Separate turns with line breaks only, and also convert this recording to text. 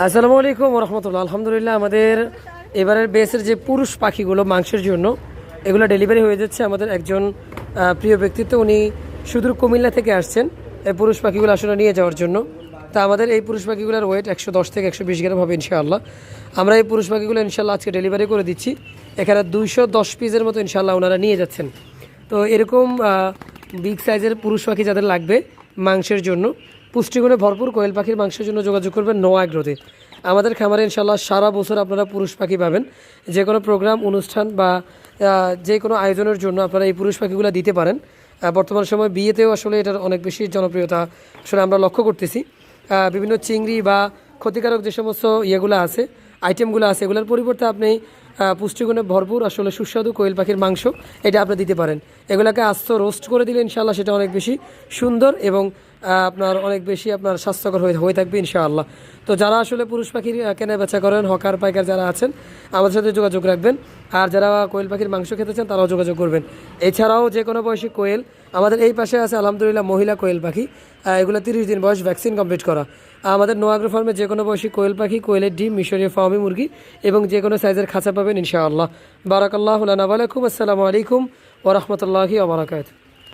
আসসালামু আলাইকুম রহমতুল্লাহ। আলহামদুলিল্লাহ, আমাদের এবারের বেসের যে পুরুষ পাখিগুলো মাংসের জন্য এগুলো ডেলিভারি হয়ে যাচ্ছে। আমাদের একজন প্রিয় ব্যক্তিত্ব, উনি সুদূর কুমিল্লা থেকে আসছেন এই পুরুষ পাখিগুলো আসলে নিয়ে যাওয়ার জন্য। তা আমাদের এই পুরুষ পাখিগুলোর ওয়েট 110 থেকে 120 গ্রাম হবে ইনশাআল্লাহ। আমরা এই পুরুষ পাখিগুলো ইনশাআল্লাহ আজকে ডেলিভারি করে দিচ্ছি। এখানে 210 পিসের মতো ইনশাআল্লাহ ওনারা নিয়ে যাচ্ছেন। তো এরকম বিগ সাইজের পুরুষ পাখি যাদের লাগবে মাংসের জন্য, পুষ্টিগুণে ভরপুর কোয়েল পাখির মাংসের জন্য যোগাযোগ করবেন নো আগ্রহে। আমাদের খামারে ইনশাআল্লাহ সারা বছর আপনারা পুরুষ পাখি পাবেন। যে কোনো প্রোগ্রাম, অনুষ্ঠান বা যে কোনো আয়োজনের জন্য আপনারা এই পুরুষ পাখিগুলো দিতে পারেন। বর্তমান সময় বিয়েতেও আসলে এটার অনেক বেশি জনপ্রিয়তা আসলে আমরা লক্ষ্য করতেছি। বিভিন্ন চিংড়ি বা ক্ষতিকারক যে সমস্ত ইয়েগুলো আছে, আইটেমগুলো আছে, এগুলোর পরিবর্তে আপনি পুষ্টিগুণে ভরপুর আসলে সুস্বাদু কোয়েল পাখির মাংস এটা আপনি দিতে পারেন। এগুলোকে আস্ত রোস্ট করে দিলে ইনশাআল্লাহ সেটা অনেক বেশি সুন্দর এবং আপনার অনেক বেশি আপনার স্বাস্থ্যকর হয়ে থাকবে ইনশাআল্লাহ। তো যারা আসলে পুরুষ পাখির কেনা বেচা করেন, হকার পাইকার যারা আছেন, আমাদের সাথে যোগাযোগ রাখবেন। আর যারা কোয়েল পাখির মাংস খেতে চান তারাও যোগাযোগ করবেন। এছাড়াও যে কোনো বয়সী কোয়েল আমাদের এই পাশে আছে আলহামদুলিল্লাহ মহিলা কোয়েল পাখি, এগুলো 30 দিন বয়স, ভ্যাকসিন কমপ্লিট করা। আমাদের নোয়াগ্রো ফার্মে যে কোনো বয়সী কোয়েল পাখি, কোয়েলের ডিম, মিশরীয় ফার্মি মুরগি এবং যে কোনো সাইজের খাঁচা পাবেন ইনশাআল্লাহ। বারাকাল্লাহু লানা ওয়া লাকুম। আসসালামু আলাইকুম ওয়া রাহমাতুল্লাহি ওয়া বারাকাতুহু।